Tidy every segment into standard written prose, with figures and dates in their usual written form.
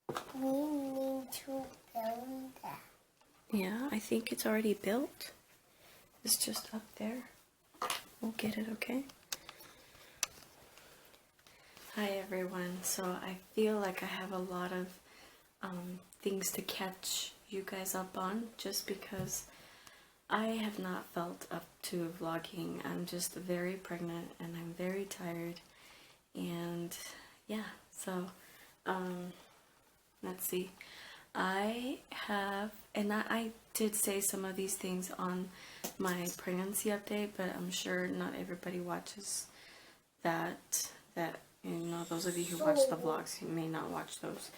We need to build that. Yeah, I think it's already built. It's just up there. We'll get it, okay? Hi everyone. So I feel like I have a lot of things to catch you guys up on just because I have not felt up to vlogging. I'm just very pregnant and I'm very tired, and yeah, so let's see. I have, and I did say some of these things on my pregnancy update, but I'm sure not everybody watches that, you know, those of you who watch the vlogs, you may not watch those.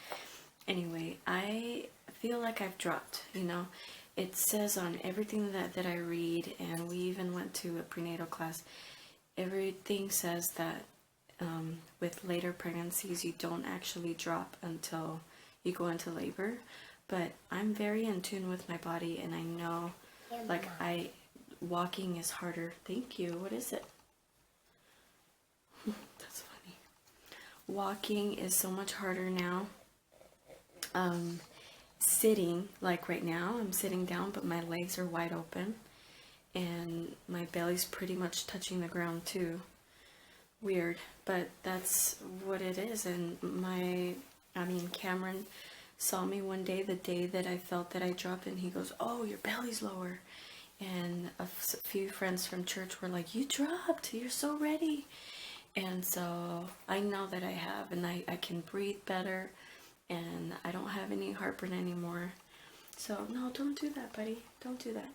Anyway, I feel like I've dropped, you know. It says on everything that I read, and we even went to a prenatal class, everything says that with later pregnancies, you don't actually drop until you go into labor. But I'm very in tune with my body, and I know, like, walking is harder. Thank you. What is it? That's funny. Walking is so much harder now. Sitting, like right now, I'm sitting down, but my legs are wide open, and my belly's pretty much touching the ground too. Weird, but that's what it is. And Cameron saw me one day, the day that I felt that I dropped, and he goes, "Oh, your belly's lower." And a few friends from church were like, "You dropped, you're so ready." And so I know that I have, and I can breathe better, and I don't have any heartburn anymore. So no, don't do that, buddy. Don't do that.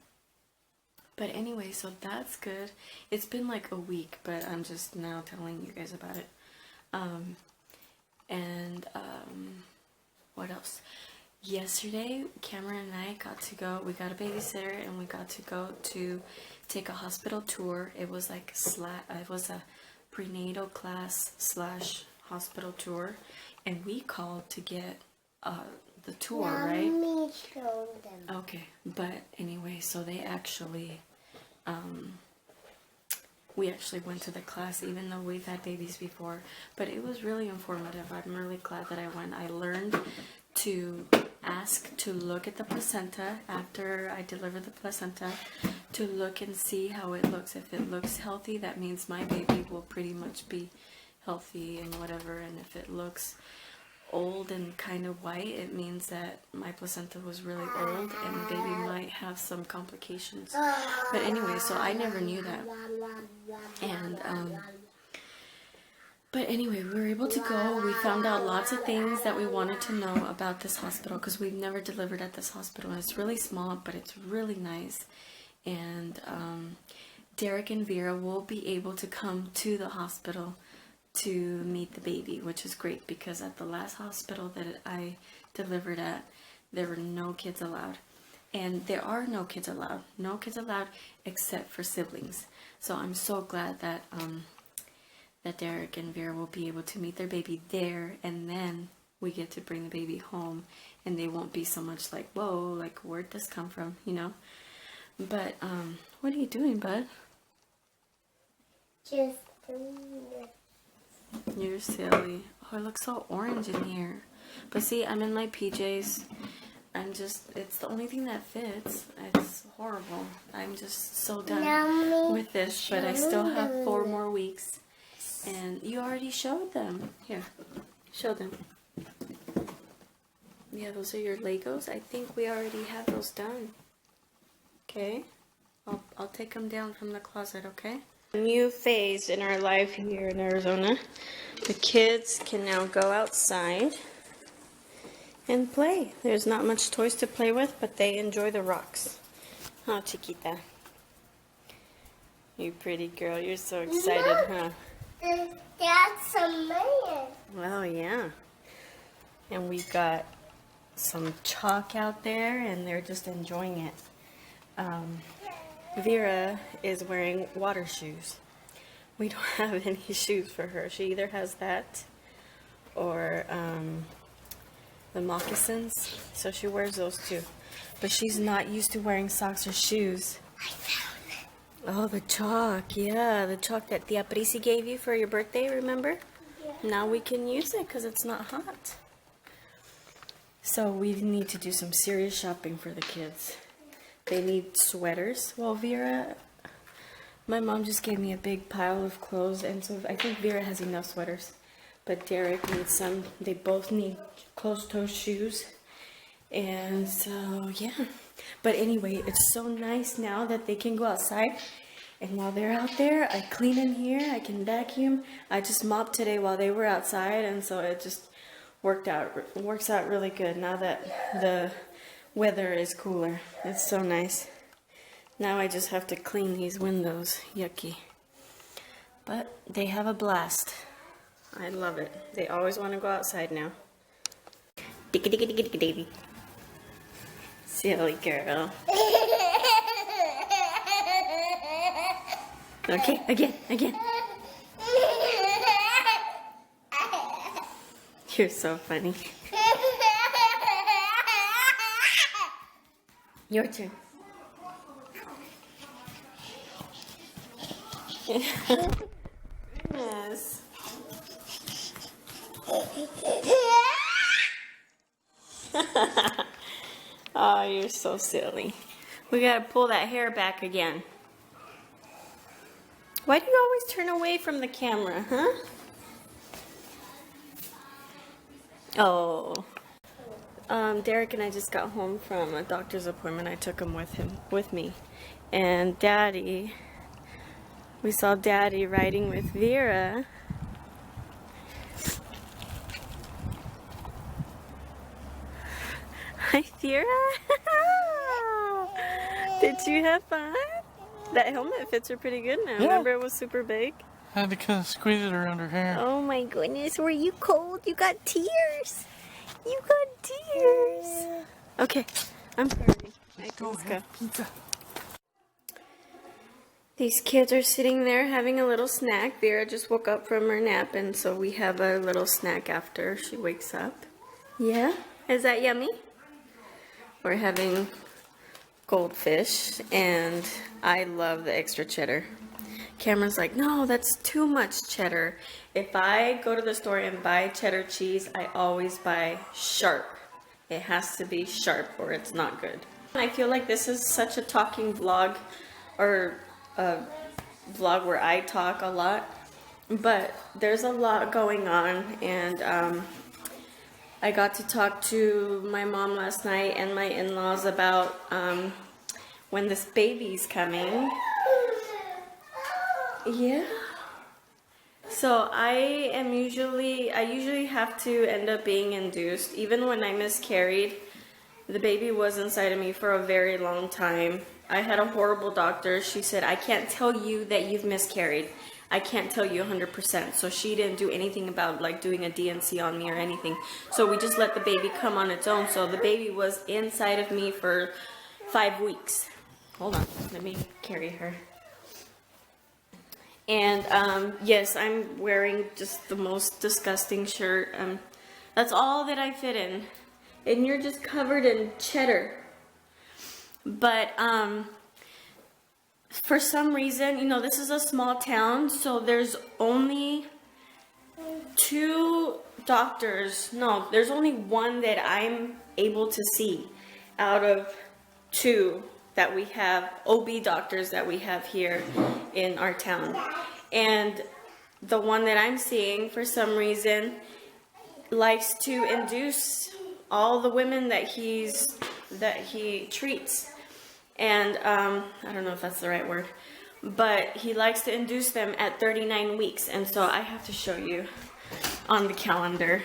But anyway, so that's good. It's been like a week, but I'm just now telling you guys about it. What else? Yesterday, Cameron and I got to go, we got a babysitter, and we got to go to take a hospital tour. It was like it was a prenatal class / hospital tour, and we called to get the tour, right? Let me show them. Okay, but anyway, so they actually, we actually went to the class, even though we've had babies before, but it was really informative. I'm really glad that I went. I learned to ask to look at the placenta after I deliver the placenta, to look and see how it looks. If it looks healthy, that means my baby will pretty much be healthy and whatever, and if it looks old and kind of white, it means that my placenta was really old and baby might have some complications. But anyway, so I never knew that. And but anyway, we were able to go. We found out lots of things that we wanted to know about this hospital, because we've never delivered at this hospital. And it's really small, but it's really nice. And Derek and Vera will be able to come to the hospital to meet the baby, which is great, because at the last hospital that I delivered at, there were no kids allowed. And there are no kids allowed. No kids allowed except for siblings. So I'm so glad that that Derek and Vera will be able to meet their baby there, and then we get to bring the baby home, and they won't be so much like, whoa, like, where'd this come from, you know? But what are you doing, bud? Just doing it. You're silly. Oh, it looks so orange in here. But see, I'm in my PJs. It's the only thing that fits. It's horrible. I'm just so done with this. But I still have 4 more weeks. And you already showed them. Here, show them. Yeah, those are your Legos. I think we already have those done. Okay? I'll take them down from the closet, okay? A new phase in our life here in Arizona. The kids can now go outside and play. There's not much toys to play with, but they enjoy the rocks. Oh, Chiquita. You pretty girl. You're so excited, huh? That's a man. Well, yeah. And we got some chalk out there, and they're just enjoying it. Vera is wearing water shoes. We don't have any shoes for her. She either has that or the moccasins, so she wears those too. But she's not used to wearing socks or shoes. I found it. Oh, the chalk. Yeah, the chalk that Tia Prisi gave you for your birthday, remember? Yeah. Now we can use it because it's not hot. So we need to do some serious shopping for the kids. They need sweaters. Well, Vera, my mom just gave me a big pile of clothes, and so I think Vera has enough sweaters. But Derek needs some. They both need closed-toe shoes. And so, yeah. But anyway, it's so nice now that they can go outside. And while they're out there, I clean in here. I can vacuum. I just mopped today while they were outside, and so it just works out really good now that the weather is cooler. It's so nice. Now I just have to clean these windows. Yucky. But they have a blast. I love it. They always want to go outside now. Silly girl. Okay, again. You're so funny. Your turn. Yes. Oh, you're so silly. We gotta pull that hair back again. Why do you always turn away from the camera, huh? Oh. Derek and I just got home from a doctor's appointment. I took him with me. And we saw Daddy riding with Vera. Hi, Vera. Did you have fun? That helmet fits her pretty good now. Yeah. Remember it was super big? I had to kind of squeeze it around her hair. Oh my goodness, were you cold? You got tears. You got tears. Okay, I'm sorry. Let's go. Pizza. These kids are sitting there having a little snack. Vera just woke up from her nap, and so we have a little snack after she wakes up. Yeah? Is that yummy? We're having goldfish, and I love the extra cheddar. Cameron's like, no, that's too much cheddar. If I go to the store and buy cheddar cheese, I always buy sharp. It has to be sharp or it's not good. I feel like this is such a talking vlog, or a vlog where I talk a lot, but there's a lot going on, and I got to talk to my mom last night and my in-laws about when this baby's coming. Yeah. So I usually have to end up being induced. Even when I miscarried, the baby was inside of me for a very long time. I had a horrible doctor. She said, I can't tell you that you've miscarried. I can't tell you 100%. So she didn't do anything about like doing a DNC on me or anything. So we just let the baby come on its own. So the baby was inside of me for 5 weeks. Hold on, let me carry her. And yes, I'm wearing just the most disgusting shirt. That's all that I fit in. And you're just covered in cheddar. But for some reason, you know, this is a small town, so there's only 2 doctors. No, there's only 1 that I'm able to see out of 2 that we have, OB doctors that we have here in our town. And the one that I'm seeing, for some reason, likes to induce all the women that he treats. And I don't know if that's the right word, but he likes to induce them at 39 weeks. And so I have to show you on the calendar.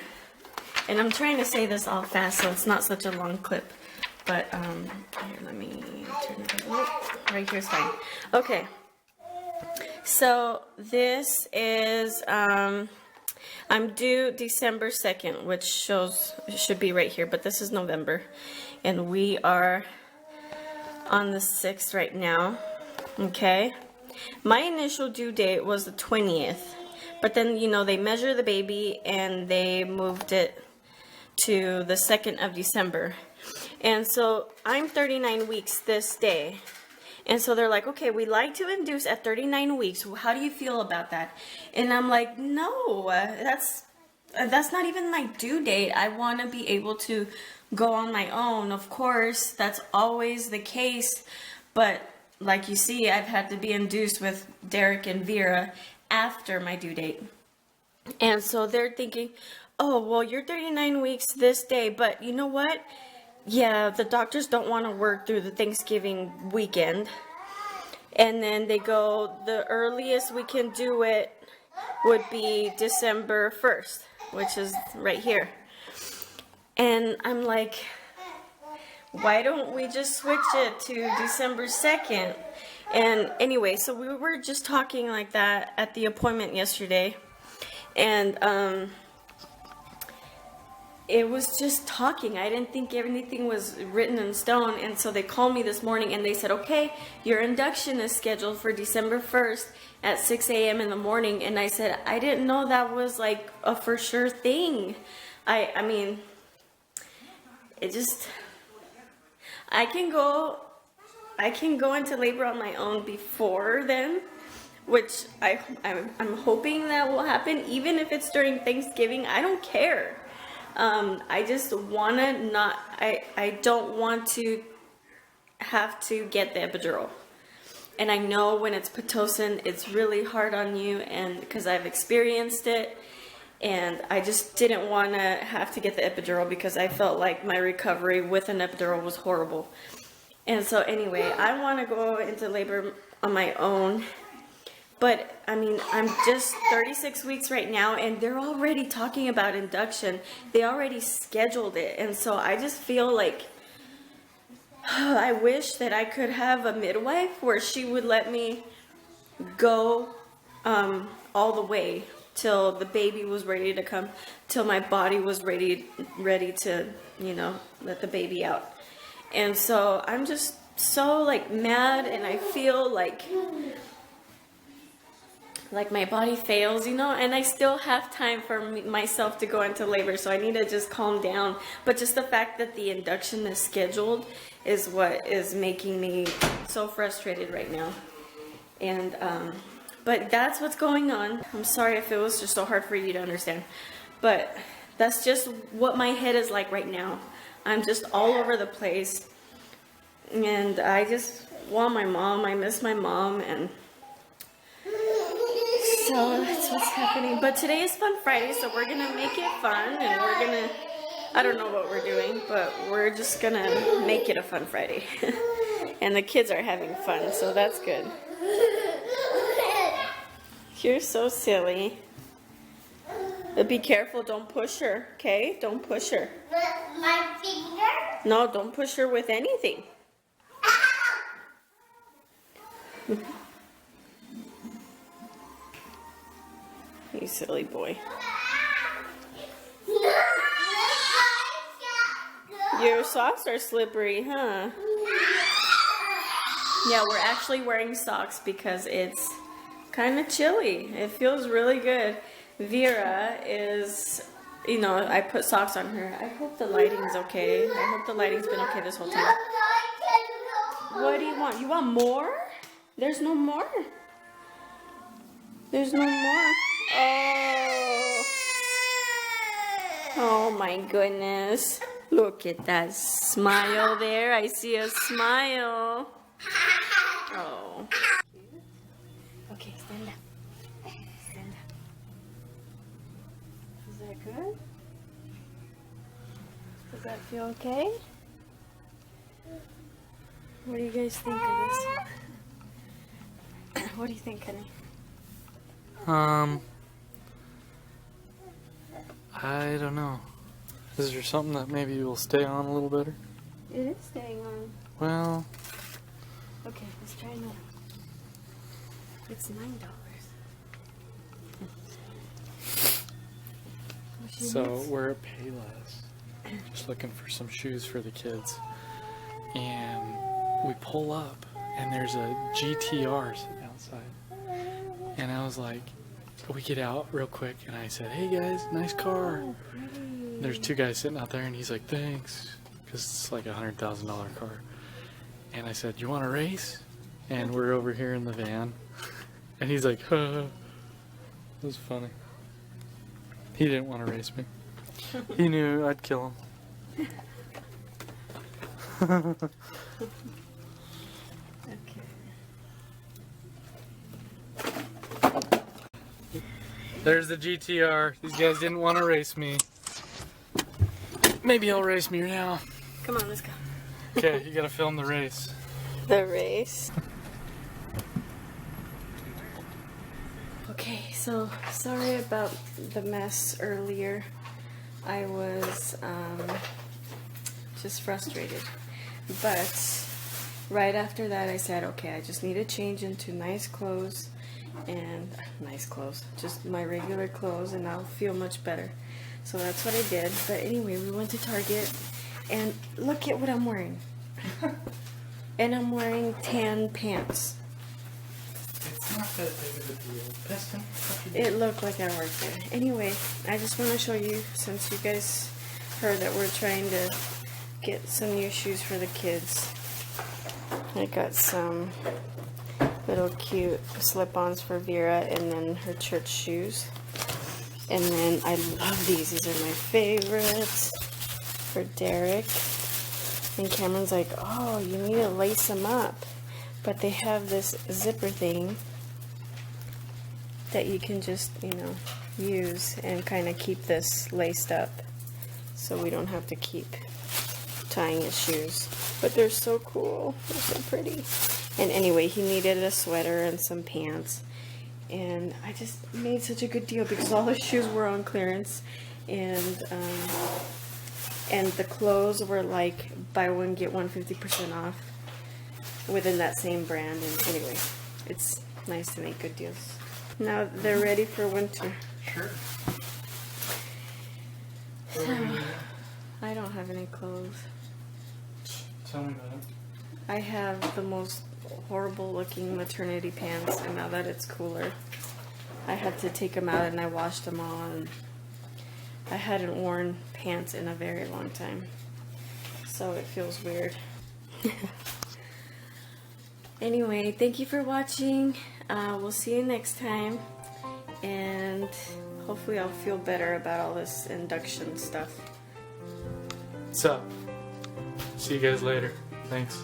And I'm trying to say this all fast so it's not such a long clip. But, here, let me turn it over. Right here's fine. Okay. So, this is, I'm due December 2nd, which should be right here, but this is November. And we are on the 6th right now. Okay. My initial due date was the 20th. But then, you know, they measure the baby and they moved it to the 2nd of December. And so I'm 39 weeks this day. And so they're like, okay, we like to induce at 39 weeks. How do you feel about that? And I'm like, no, that's that's not even my due date. I want to be able to go on my own. Of course, that's always the case. But like you see, I've had to be induced with Derek and Vera after my due date. And so they're thinking, oh, well, you're 39 weeks this day. But you know what? Yeah, the doctors don't want to work through the Thanksgiving weekend. And then they go, the earliest we can do it would be December 1st, which is right here. And I'm like, why don't we just switch it to December 2nd? And anyway, so we were just talking like that at the appointment yesterday. And it was just talking. I didn't think anything was written in stone. And so they called me this morning and they said, okay, your induction is scheduled for December 1st at 6 a.m. in the morning. And I said, I didn't know that was like a for sure thing. I mean, it just, I can go into labor on my own before then, which I'm hoping that will happen. Even if it's during Thanksgiving, I don't care. I just want to not, I don't want to have to get the epidural. And I know when it's Pitocin, it's really hard on you, and because I've experienced it, and I just didn't want to have to get the epidural because I felt like my recovery with an epidural was horrible. And so anyway, I want to go into labor on my own. But, I mean, I'm just 36 weeks right now, and they're already talking about induction. They already scheduled it. And so I just feel like I wish that I could have a midwife where she would let me go all the way till the baby was ready to come, till my body was ready to, you know, let the baby out. And so I'm just so, like, mad, and I feel like my body fails, you know, and I still have time for myself to go into labor, so I need to just calm down. But just the fact that the induction is scheduled is what is making me so frustrated right now. And, but that's what's going on. I'm sorry if it was just so hard for you to understand, but that's just what my head is like right now. I'm just all over the place, and I just want my mom. I miss my mom, and so that's what's happening. But today is Fun Friday, so we're gonna make it fun, and we're gonna, I don't know what we're doing, but we're just gonna make it a fun Friday. And the kids are having fun, so that's good. You're so silly. But be careful, don't push her, okay? Don't push her. My finger? No, don't push her with anything. You silly boy. Your socks are slippery, huh? Yeah, we're actually wearing socks because it's kind of chilly. It feels really good. Vera is, you know, I put socks on her. I hope the lighting's okay. I hope the lighting's been okay this whole time. What do you want? You want more? There's no more. There's no more. Oh. Oh my goodness. Look at that smile there. I see a smile. Oh. Okay, stand up. Stand up. Is that good? Does that feel okay? What do you guys think of this? What do you think, honey? I don't know. Is there something that maybe will stay on a little better? It is staying on. Well, Okay, let's try another one. It's $9. so we're at Payless, just looking for some shoes for the kids, and we pull up, and there's a GTR sitting outside, and I was like, we get out real quick, and I said, hey guys, nice car. There's two guys sitting out there, and he's like, thanks, because it's like a $100,000 car. And I said, you want to race? And we're over here in the van, and he's like, huh. It was funny. He didn't want to race me. He knew I'd kill him. There's the GTR. These guys didn't want to race me. Maybe he'll race me now. Come on, let's go. Okay, you gotta film the race. The race. Okay, so sorry about the mess earlier. I was just frustrated. But right after that I said, okay, I just need to change into nice clothes, just my regular clothes, and I'll feel much better. So that's what I did. But anyway, we went to Target, and look at what I'm wearing. And I'm wearing tan pants. It's not that big of a deal. Piston? It looked like I worked there. Anyway, I just want to show you, since you guys heard that we're trying to get some new shoes for the kids. I got some little cute slip-ons for Vera, and then her church shoes. And then I love these. These are my favorites for Derek. And Cameron's like, oh, you need to lace them up. But they have this zipper thing that you can just, use and kind of keep this laced up, so we don't have to keep tying his shoes. But they're so cool. They're so pretty. And anyway, he needed a sweater and some pants. And I just made such a good deal because all his shoes were on clearance. And the clothes were like buy one, get one 50% off within that same brand. And anyway, it's nice to make good deals. Now they're ready for winter. Sure. So, I don't have any clothes. Tell me about it. I have the most horrible looking maternity pants, and now that it's cooler, I had to take them out and I washed them all, and I hadn't worn pants in a very long time, so it feels weird. Anyway, thank you for watching. We'll see you next time, and hopefully I'll feel better about all this induction stuff. So, see you guys later. Thanks.